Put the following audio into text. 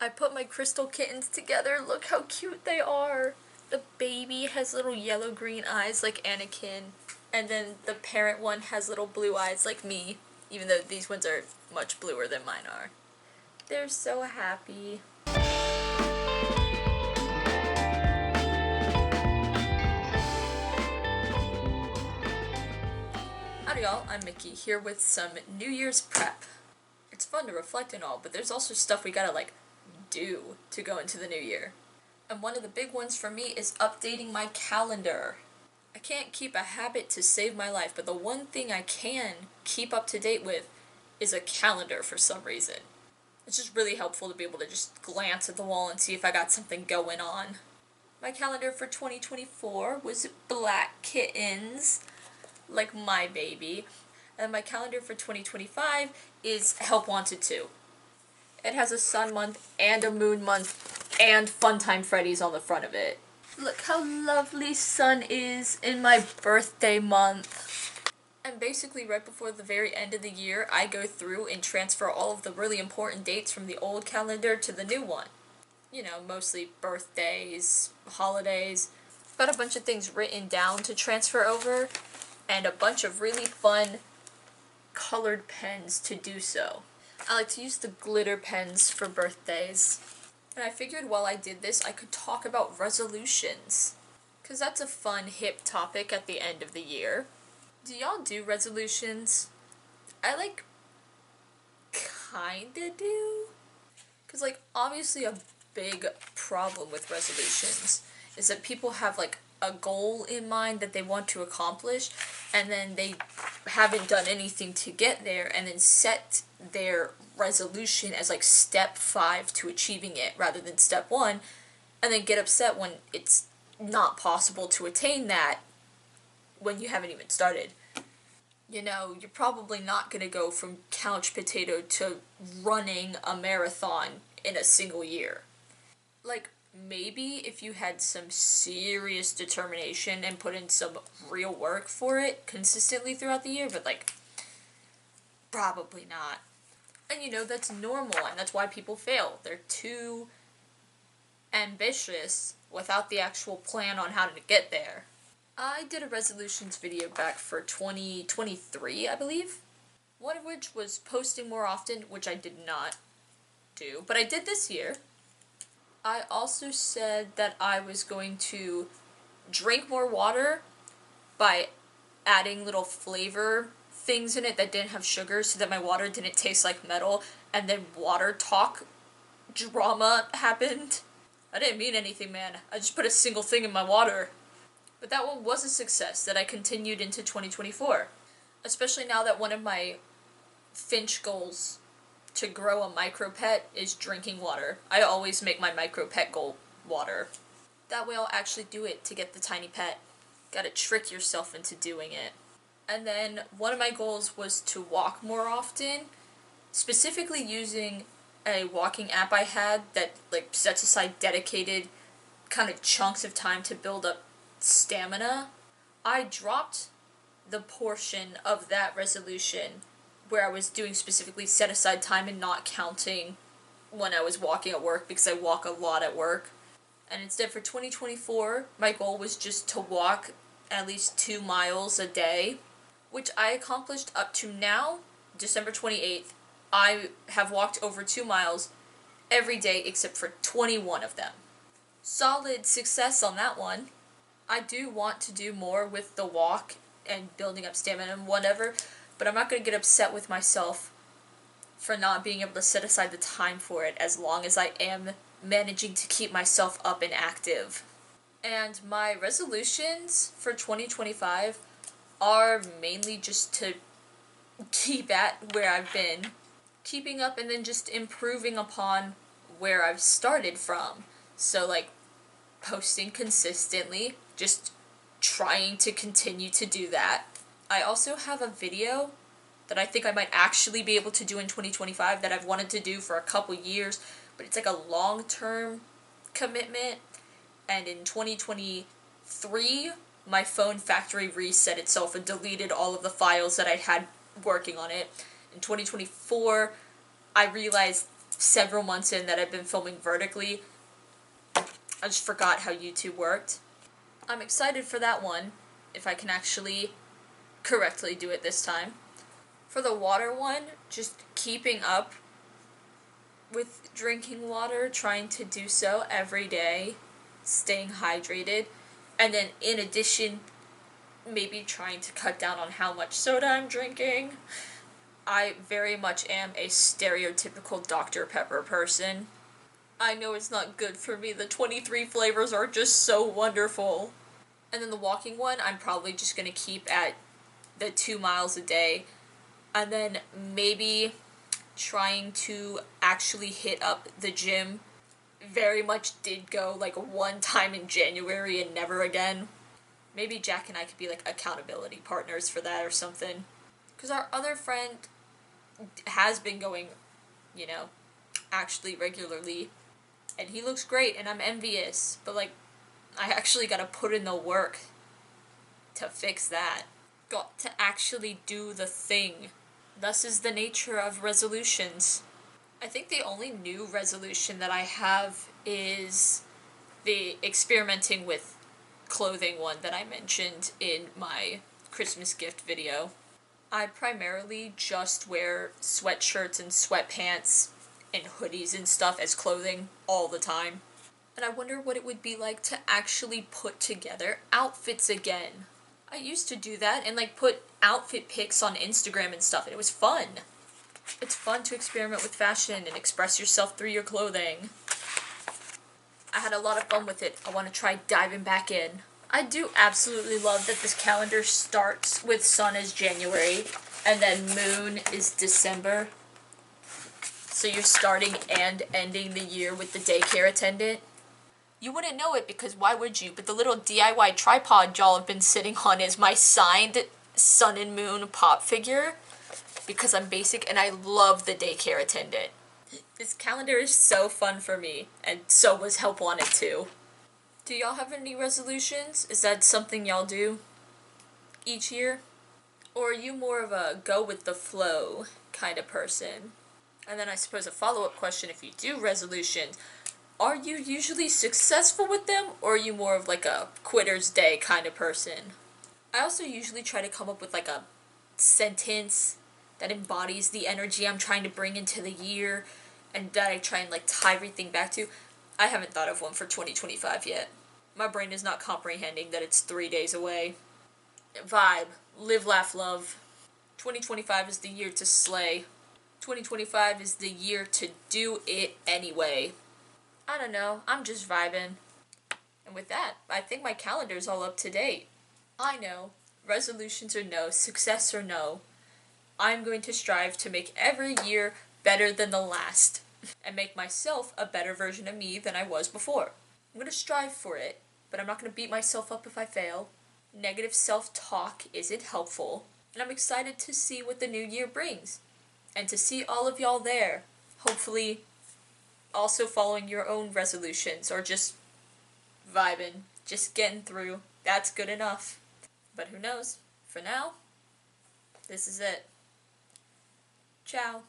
I put my crystal kittens together. Look how cute they are. The baby has little yellow-green eyes like Anakin, and then the parent one has little blue eyes like me, even though these ones are much bluer than mine are. They're so happy. Howdy y'all, I'm Mickey, here with some New Year's prep. It's fun to reflect and all, but there's also stuff we gotta do to go into the new year. And one of the big ones for me is updating my calendar. I can't keep a habit to save my life, but the one thing I can keep up to date with is a calendar for some reason. It's just really helpful to be able to just glance at the wall and see if I got something going on. My calendar for 2024 was black kittens, like my baby. And my calendar for 2025 is Help Wanted 2. It has a sun month and a moon month and Funtime Freddy's on the front of it. Look how lovely sun is in my birthday month. And basically right before the very end of the year, I go through and transfer all of the really important dates from the old calendar to the new one. You know, mostly birthdays, holidays. Got a bunch of things written down to transfer over, and a bunch of really fun colored pens to do so. I like to use the glitter pens for birthdays. And I figured while I did this, I could talk about resolutions. Because that's a fun, hip topic at the end of the year. Do y'all do resolutions? I kinda do. Because obviously a big problem with resolutions is that people have a goal in mind that they want to accomplish, and then they haven't done anything to get there, and then set their resolution as step 5 to achieving it rather than step 1, and then get upset when it's not possible to attain that when you haven't even started. You know, you're probably not gonna go from couch potato to running a marathon in a single year. Maybe if you had some serious determination and put in some real work for it consistently throughout the year, but probably not. And that's normal, and that's why people fail. They're too ambitious without the actual plan on how to get there. I did a resolutions video back for 2023, I believe. One of which was posting more often, which I did not do, but I did this year. I also said that I was going to drink more water by adding little flavor things in it that didn't have sugar so that my water didn't taste like metal, and then water talk drama happened. I didn't mean anything, man. I just put a single thing in my water. But that one was a success that I continued into 2024. Especially now that one of my Finch goals to grow a micro pet is drinking water. I always make my micro pet goal water. That way I'll actually do it to get the tiny pet. Gotta trick yourself into doing it. And then one of my goals was to walk more often, specifically using a walking app I had that sets aside dedicated kind of chunks of time to build up stamina. I dropped the portion of that resolution where I was doing specifically set aside time and not counting when I was walking at work, because I walk a lot at work. And instead for 2024, my goal was just to walk at least 2 miles a day, which I accomplished up to now, December 28th. I have walked over 2 miles every day except for 21 of them. Solid success on that one. I do want to do more with the walk and building up stamina and whatever, but I'm not going to get upset with myself for not being able to set aside the time for it as long as I am managing to keep myself up and active. And my resolutions for 2025 are mainly just to keep at where I've been, keeping up and then just improving upon where I've started from. So posting consistently, just trying to continue to do that. I also have a video that I think I might actually be able to do in 2025 that I've wanted to do for a couple years, but it's a long-term commitment, and in 2023, my phone factory reset itself and deleted all of the files that I had working on it. In 2024, I realized several months in that I've been filming vertically. I just forgot how YouTube worked. I'm excited for that one, if I can actually correctly do it this time. For the water one, just keeping up with drinking water, trying to do so every day, staying hydrated, and then in addition, maybe trying to cut down on how much soda I'm drinking. I very much am a stereotypical Dr. Pepper person. I know it's not good for me. The 23 flavors are just so wonderful. And then the walking one, I'm probably just going to keep at the 2 miles a day. And then maybe trying to actually hit up the gym. Very much did go like one time in January and never again. Maybe Jack and I could be like accountability partners for that or something. Because our other friend has been going, you know, actually regularly. And he looks great and I'm envious. But like, I actually gotta put in the work to fix that. Got to actually do the thing. Thus is the nature of resolutions. I think the only new resolution that I have is the experimenting with clothing one that I mentioned in my Christmas gift video. I primarily just wear sweatshirts and sweatpants and hoodies and stuff as clothing all the time. And I wonder what it would be like to actually put together outfits again. I used to do that and like put outfit pics on Instagram and stuff, and it was fun. It's fun to experiment with fashion and express yourself through your clothing. I had a lot of fun with it. I want to try diving back in. I do absolutely love that this calendar starts with sun as January and then moon is December. So you're starting and ending the year with the daycare attendant. You wouldn't know it because why would you? But the little DIY tripod y'all have been sitting on is my signed sun and moon pop figure. Because I'm basic and I love the daycare attendant. This calendar is so fun for me, and so was Help Wanted too. Do y'all have any resolutions? Is that something y'all do each year? Or are you more of a go with the flow kind of person? And then I suppose a follow-up question, if you do resolutions, are you usually successful with them, or are you more of like a quitter's day kind of person? I also usually try to come up with like a sentence that embodies the energy I'm trying to bring into the year, and that I try and like tie everything back to. I haven't thought of one for 2025 yet. My brain is not comprehending that it's 3 days away. Vibe. Live, laugh, love. 2025 is the year to slay. 2025 is the year to do it anyway. I don't know, I'm just vibing. And with that, I think my calendar's all up to date. I know, resolutions or no, success or no, I'm going to strive to make every year better than the last, and make myself a better version of me than I was before. I'm going to strive for it, but I'm not going to beat myself up if I fail. Negative self-talk isn't helpful, and I'm excited to see what the new year brings, and to see all of y'all there, hopefully also following your own resolutions, or just vibing, just getting through. That's good enough. But who knows? For now, this is it. Ciao.